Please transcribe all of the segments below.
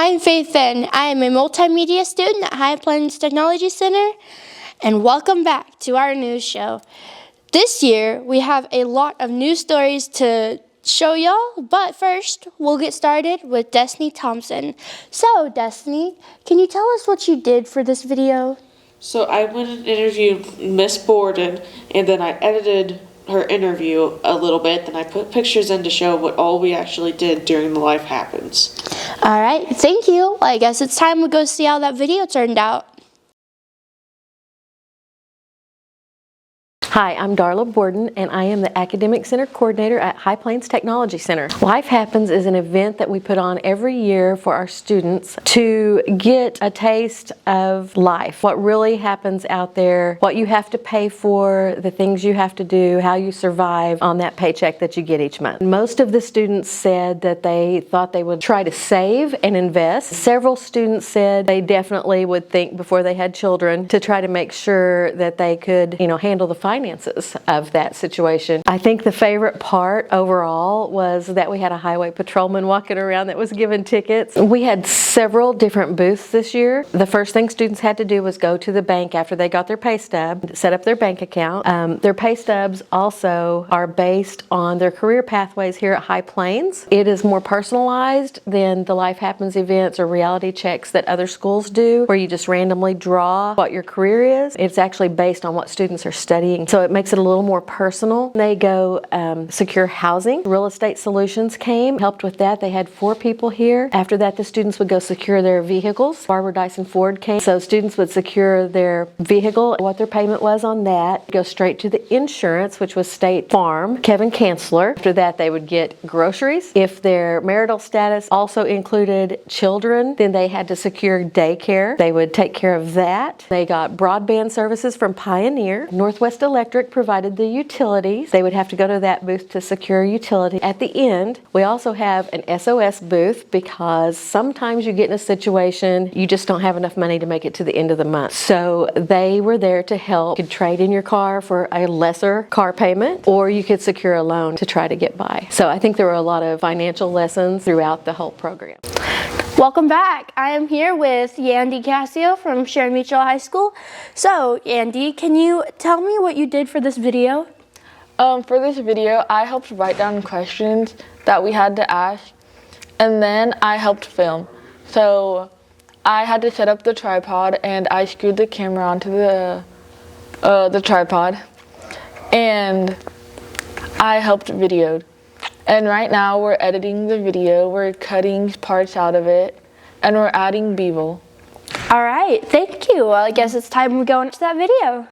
I'm Faith and I am a multimedia student at High Plains Technology Center, and welcome back to our news show. This year, we have a lot of news stories to show y'all, but first, we'll get started with Destiny Thompson. So, Destiny, can you tell us what you did for this video? So I went and interviewed Miss Borden, and then I edited her interview a little bit, then I put pictures in to show what all we actually did during the Life Happens. All right, thank you. I guess it's time to go see how that video turned out. Hi, I'm Darla Borden, and I am the Academic Center Coordinator at High Plains Technology Center. Life Happens is an event that we put on every year for our students to get a taste of life, what really happens out there, what you have to pay for, the things you have to do, how you survive on that paycheck that you get each month. Most of the students said that they thought they would try to save and invest. Several students said they definitely would think before they had children to try to make sure that they could, handle the finances of that situation. I think the favorite part overall was that we had a highway patrolman walking around that was giving tickets. We had several different booths this year. The first thing students had to do was go to the bank after they got their pay stub, set up their bank account. Their pay stubs also are based on their career pathways here at High Plains. It is more personalized than the Life Happens events or reality checks that other schools do, where you just randomly draw what your career is. It's actually based on what students are studying. So it makes it a little more personal. They go secure housing. Real Estate Solutions came, helped with that. They had 4 people here. After that, the students would go secure their vehicles. Barbara Dyson Ford came. So students would secure their vehicle, what their payment was on that. Go straight to the insurance, which was State Farm, Kevin Kanzler. After that, they would get groceries. If their marital status also included children, then they had to secure daycare. They would take care of that. They got broadband services from Pioneer. Northwest Electric provided the utilities. They would have to go to that booth to secure utility. At the end, we also have an SOS booth because sometimes you get in a situation you just don't have enough money to make it to the end of the month. So they were there to help. You could trade in your car for a lesser car payment, or you could secure a loan to try to get by. So I think there were a lot of financial lessons throughout the whole program. Welcome back. I am here with Yandy Cassio from Sharon Mutual High School. So, Yandy, can you tell me what you did for this video? For this video, I helped write down questions that we had to ask, and then I helped film. So, I had to set up the tripod, and I screwed the camera onto the tripod, and I helped videoed. And right now we're editing the video, we're cutting parts out of it, and we're adding B-roll. All right, thank you. Well, I guess it's time we go into that video.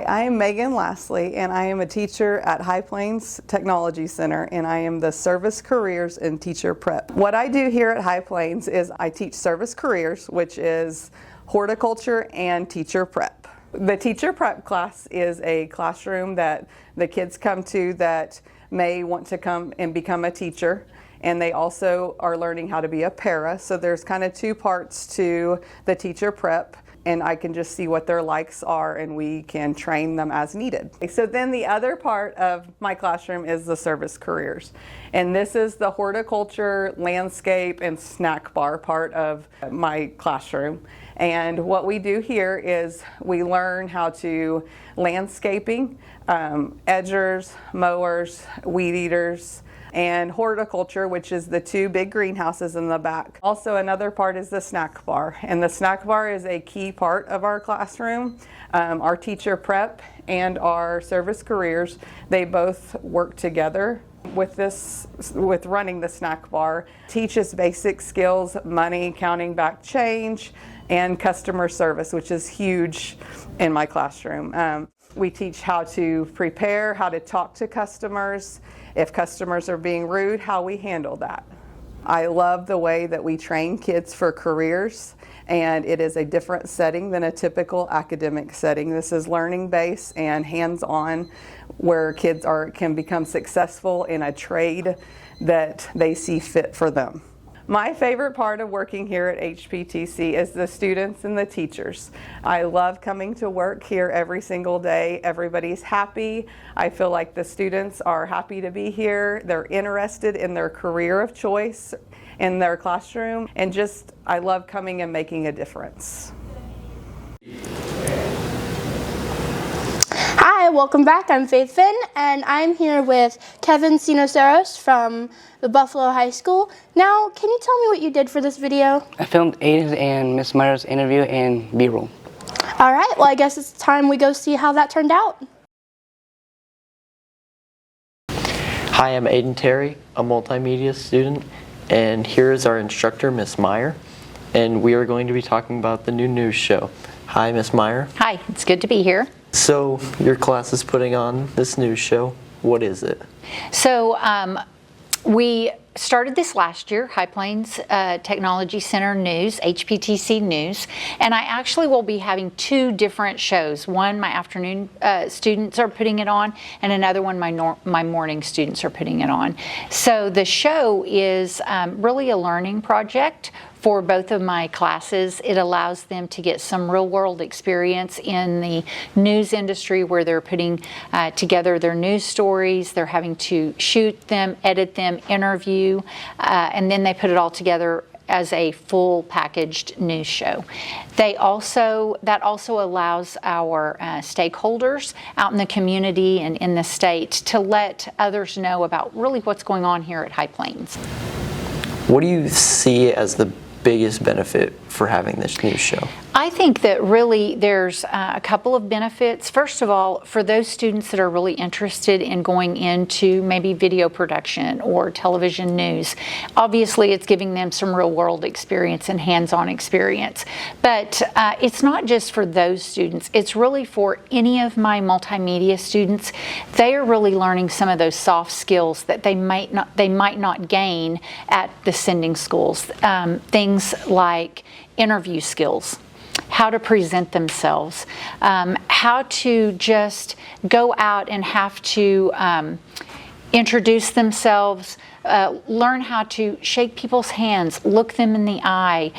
I am Megan Lastly, and I am a teacher at High Plains Technology Center, and I am the Service Careers and Teacher Prep. What I do here at High Plains is I teach Service Careers, which is horticulture and teacher prep. The teacher prep class is a classroom that the kids come to that may want to come and become a teacher, and they also are learning how to be a para. So there's kind of 2 parts to the teacher prep, and I can just see what their likes are and we can train them as needed. So then the other part of my classroom is the Service Careers, and this is the horticulture, landscape, and snack bar part of my classroom. And what we do here is we learn how to landscaping, edgers, mowers, weed eaters, and horticulture, which is the 2 big greenhouses in the back. Also, another part is the snack bar, and the snack bar is a key part of our classroom. Our teacher prep and our Service Careers, they both work together with running the snack bar. Teaches basic skills, money, counting back change, and customer service, which is huge in my classroom. We teach how to prepare, how to talk to customers. If customers are being rude, how we handle that. I love the way that we train kids for careers, and it is a different setting than a typical academic setting. This is learning-based and hands-on, where kids can become successful in a trade that they see fit for them. My favorite part of working here at Hptc is the students and the teachers. I love coming to work here every single day. Everybody's happy. I feel like the students are happy to be here. They're interested in their career of choice in their classroom, and just I love coming and making a difference. Hi, welcome back. I'm Faith Finn, and I'm here with Kevin Sinoceros from the Buffalo High School. Now, can you tell me what you did for this video? I filmed Aiden's and Miss Meyer's interview and B-roll. All right, well, I guess it's time we go see how that turned out. Hi, I'm Aiden Terry, a multimedia student, and here is our instructor, Miss Meyer, and we are going to be talking about the new news show. Hi, Miss Meyer. Hi, it's good to be here. So, your class is putting on this news show. What is it? So, we started this last year, High Plains Technology Center News, Hptc News, and I actually will be having two different shows. One my afternoon students are putting it on, and another one my morning students are putting it on. So the show is really a learning project for both of my classes. It allows them to get some real-world experience in the news industry where they're putting together their news stories. They're having to shoot them, edit them, interview, and then they put it all together as a full packaged news show. That also allows our stakeholders out in the community and in the state to let others know about really what's going on here at High Plains. What do you see as the biggest benefit for having this news show? I think that really there's a couple of benefits. First of all, for those students that are really interested in going into maybe video production or television news, obviously it's giving them some real world experience and hands-on experience. But it's not just for those students, it's really for any of my multimedia students. They are really learning some of those soft skills that they might not gain at the sending schools. Things like interview skills, how to present themselves, how to just go out and have to introduce themselves, learn how to shake people's hands, look them in the eye,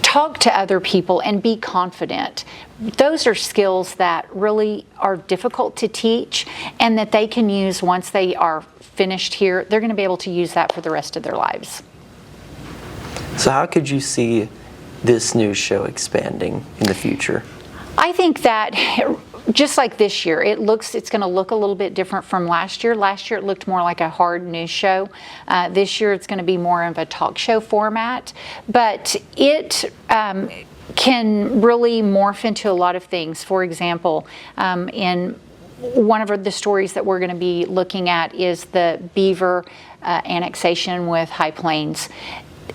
talk to other people and be confident. Those are skills that really are difficult to teach and that they can use once they are finished here. They're going to be able to use that for the rest of their lives. So how could you see this news show expanding in the future? I think that just like this year, it's going to look a little bit different from last year. Last year it looked more like a hard news show. This year it's going to be more of a talk show format, but it can really morph into a lot of things. For example, in one of the stories that we're going to be looking at is the Beaver annexation with High Plains.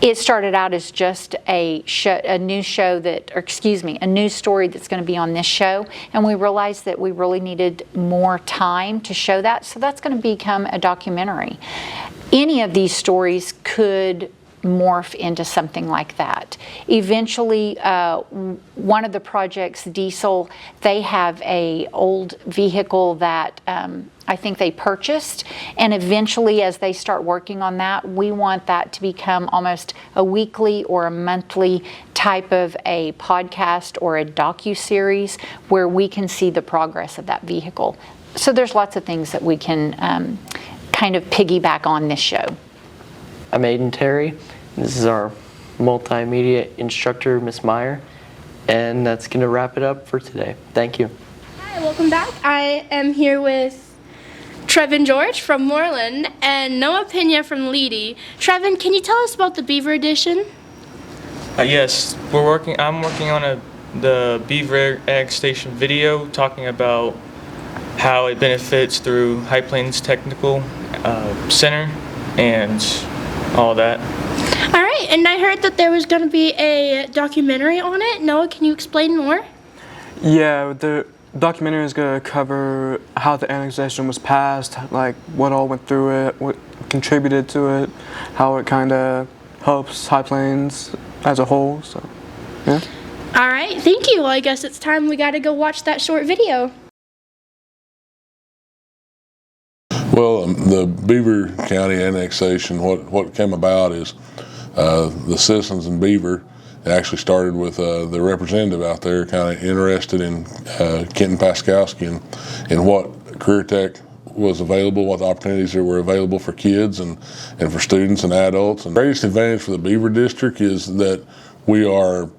It started out as just a news story that's going to be on this show, and we realized that we really needed more time to show that, so that's going to become a documentary. Any of these stories could morph into something like that. Eventually, one of the projects, Diesel, they have a old vehicle that I think they purchased, and eventually as they start working on that, we want that to become almost a weekly or a monthly type of a podcast or a docu-series where we can see the progress of that vehicle. So there's lots of things that we can kind of piggyback on this show. I'm Aiden Terry. This is our multimedia instructor, Miss Meyer, and that's going to wrap it up for today. Thank you. Hi, welcome back. I am here with Trevin George from Moreland and Noah Pena from Leedy. Trevin, can you tell us about the Beaver Edition? Yes, I'm working on the Beaver Egg Station video, talking about how it benefits through High Plains Technical Center and all that. All right, and I heard that there was going to be a documentary on it. Noah, can you explain more? Yeah, the documentary is going to cover how the annexation was passed, like what all went through it, what contributed to it, how it kind of helps High Plains as a whole. So, yeah. All right, thank you. Well, I guess it's time we got to go watch that short video. Well, the Beaver County annexation, what came about is the citizens in Beaver actually started with the representative out there kind of interested in Kenton Paskowski and what career tech was available, what the opportunities that were available for kids and for students and adults. And the greatest advantage for the Beaver District is that we are,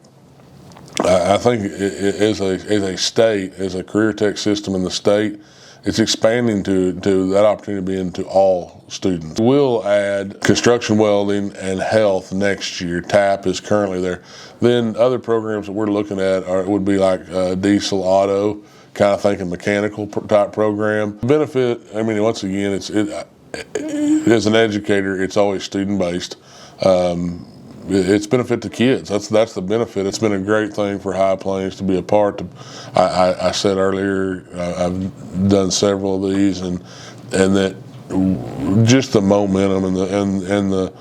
I think, as a state, as a career tech system in the state, it's expanding to that opportunity being to all students. We'll add construction welding and health next year. TAP is currently there. Then other programs that we're looking at would be like diesel, auto, kind of thinking mechanical type program. Benefit, I mean, once again, as an educator, it's always student based. It's benefit to kids. That's the benefit. It's been a great thing for High Plains to be a part of. I said earlier, I've done several of these, and that just the momentum and the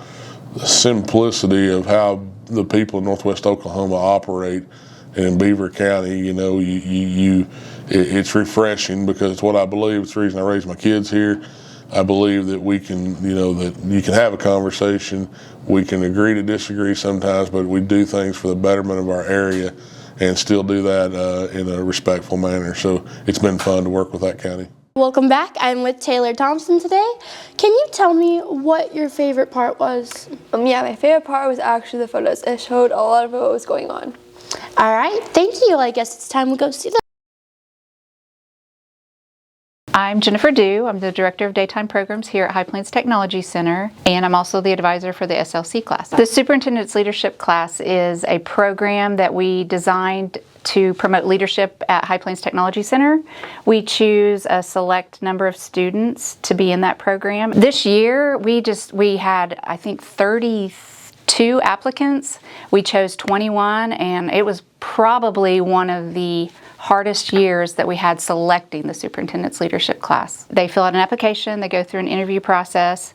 simplicity of how the people in Northwest Oklahoma operate, and in Beaver County, you know, it's refreshing because it's what I believe. It's the reason I raised my kids here. I believe that we can, you know, that you can have a conversation. We can agree to disagree sometimes, but we do things for the betterment of our area and still do that in a respectful manner. So it's been fun to work with that county. Welcome back. I'm with Taylor Thompson today. Can you tell me what your favorite part was? Yeah, my favorite part was actually the photos. It showed a lot of what was going on. All right, thank you. I guess it's time we go see them. I'm Jennifer Dew. I'm the Director of Daytime Programs here at High Plains Technology Center, and I'm also the advisor for the SLC class. The Superintendent's Leadership class is a program that we designed to promote leadership at High Plains Technology Center. We choose a select number of students to be in that program. This year, we had, I think, 32 applicants. We chose 21, and it was probably one of the hardest years that we had selecting the superintendent's leadership class. They fill out an application, they go through an interview process,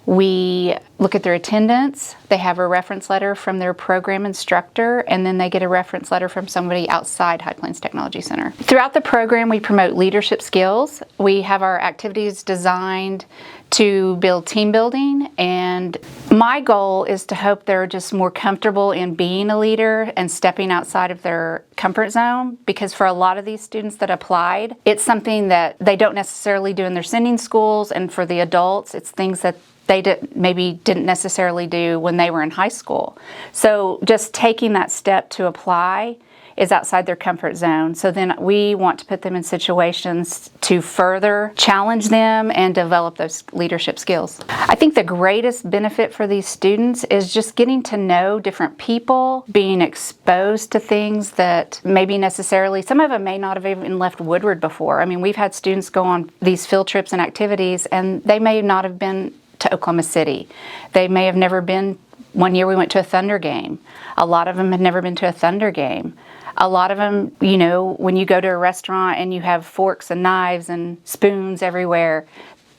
we look at their attendance, they have a reference letter from their program instructor, and then they get a reference letter from somebody outside High Plains Technology Center. Throughout the program, we promote leadership skills. We have our activities designed to build team building, and my goal is to hope they're just more comfortable in being a leader and stepping outside of their comfort zone, because for a lot of these students that applied, it's something that they don't necessarily do in their sending schools, and for the adults, it's things that they maybe didn't necessarily do when they were in high school. So just taking that step to apply is outside their comfort zone. So then we want to put them in situations to further challenge them and develop those leadership skills. I think the greatest benefit for these students is just getting to know different people, being exposed to things that maybe necessarily, some of them may not have even left Woodward before. I mean, we've had students go on these field trips and activities, and they may not have been to Oklahoma City. They may have never been. One year we went to a Thunder game. A lot of them had never been to a Thunder game. A lot of them, you know, when you go to a restaurant and you have forks and knives and spoons everywhere,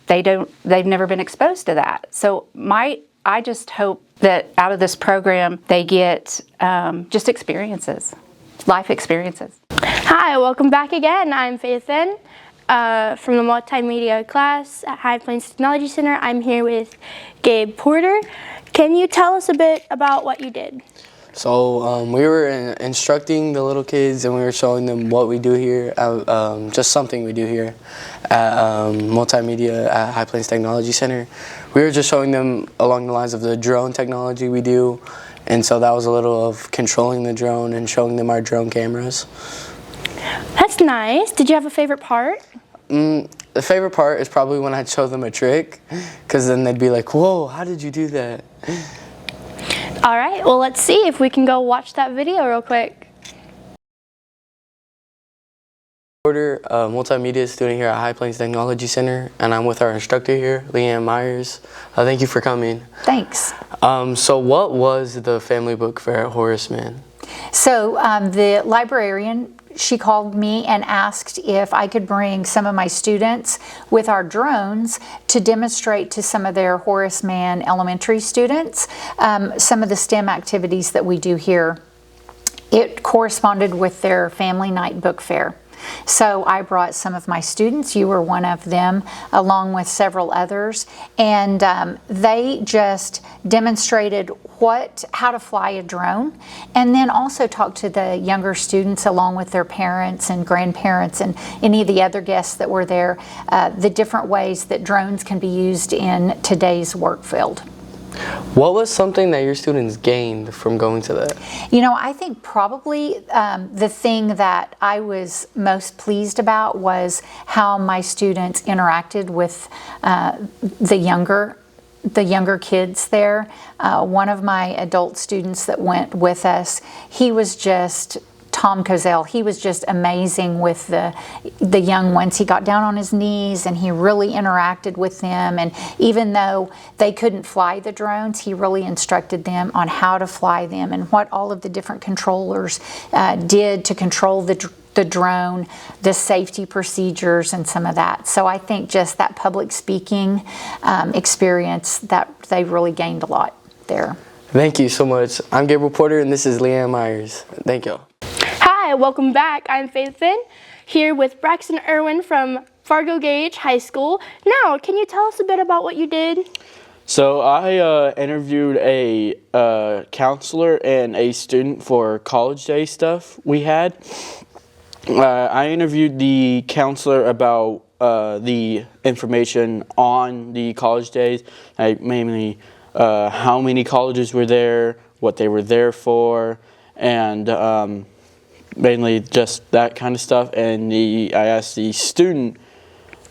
they've never been exposed to that. So I just hope that out of this program they get just experiences, life experiences. Hi, welcome back again. I'm Faith N. From the multimedia class at High Plains Technology Center. I'm here with Gabe Porter. Can you tell us a bit about what you did? So we were instructing the little kids, and we were showing them what we do here, just something we do here at multimedia at High Plains Technology Center. We were just showing them along the lines of the drone technology we do, and so that was a little of controlling the drone and showing them our drone cameras. That's nice. Did you have a favorite part? The favorite part is probably when I'd show them a trick, because then they'd be like, whoa, how did you do that? All right, well, let's see if we can go watch that video real quick. Porter, a multimedia student here at High Plains Technology Center, and I'm with our instructor here, Leanne Myers. Thank you for coming. Thanks. So what was the family book fair at Horace Mann? So the librarian, she called me and asked if I could bring some of my students with our drones to demonstrate to some of their Horace Mann elementary students some of the STEM activities that we do here. It corresponded with their family night book fair. So I brought some of my students, you were one of them, along with several others, and they just demonstrated how to fly a drone, and then also talked to the younger students along with their parents and grandparents and any of the other guests that were there, the different ways that drones can be used in today's work field. What was something that your students gained from going to that? You know, I think probably the thing that I was most pleased about was how my students interacted with the younger kids there. One of my adult students that went with us, he was just Tom Kozel. He was just amazing with the young ones. He got down on his knees and he really interacted with them. And even though they couldn't fly the drones, he really instructed them on how to fly them and what all of the different controllers did to control the drone, the safety procedures, and some of that. So I think just that public speaking experience, that they really gained a lot there. Thank you so much. I'm Gabriel Porter, and this is Leanne Myers. Thank you. Hi, welcome back. I'm Faith Finn, here with Braxton Irwin from Fargo Gage High School. Now, can you tell us a bit about what you did? So I interviewed a counselor and a student for college day stuff we had. I interviewed the counselor about the information on the college days, mainly how many colleges were there, what they were there for, and mainly just that kind of stuff. And I asked the student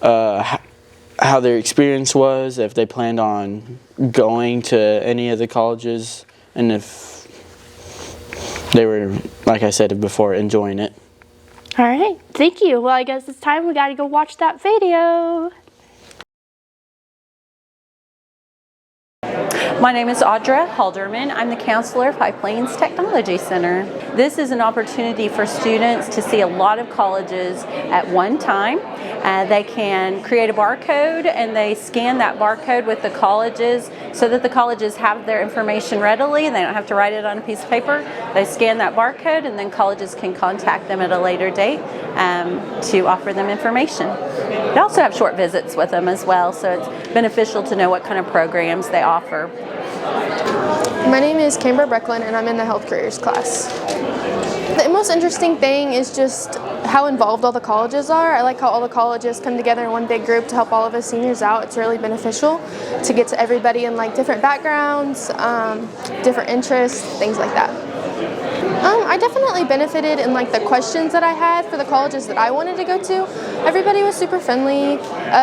how their experience was, if they planned on going to any of the colleges, and if they were, like I said before, enjoying it. All right, thank you. Well, I guess it's time we gotta go watch that video. My name is Audra Halderman. I'm the counselor of High Plains Technology Center. This is an opportunity for students to see a lot of colleges at one time. They can create a barcode and they scan that barcode with the colleges so that the colleges have their information readily and they don't have to write it on a piece of paper. They scan that barcode and then colleges can contact them at a later date to offer them information. They also have short visits with them as well, so it's beneficial to know what kind of programs they offer. My name is Camber Brecklin and I'm in the health careers class. The most interesting thing is just how involved all the colleges are. I like how all the colleges come together in one big group to help all of us seniors out. It's really beneficial to get to everybody in like different backgrounds, different interests, things like that. I definitely benefited in like the questions that I had for the colleges that I wanted to go to. Everybody was super friendly.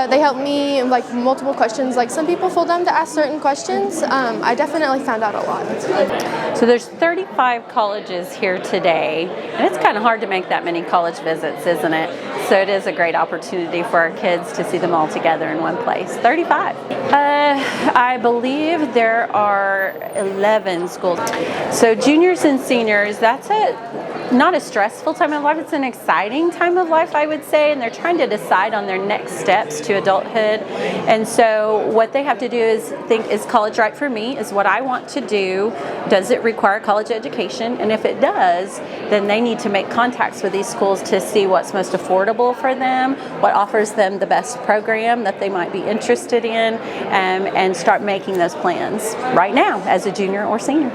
They helped me in like multiple questions. Like some people feel dumb to ask certain questions. I definitely found out a lot. So there's 35 colleges here today, and it's kind of hard to make that many college visits, isn't it? So it is a great opportunity for our kids to see them all together in one place. 35. I believe there are 11 schools. So juniors and seniors, that's not a stressful time of life, it's an exciting time of life, I would say, and they're trying to decide on their next steps to adulthood. And so what they have to do is think, is college right for me? Is what I want to do? Does it require college education? And if it does, then they need to make contacts with these schools to see what's most affordable for them, what offers them the best program that they might be interested in, and start making those plans right now as a junior or senior.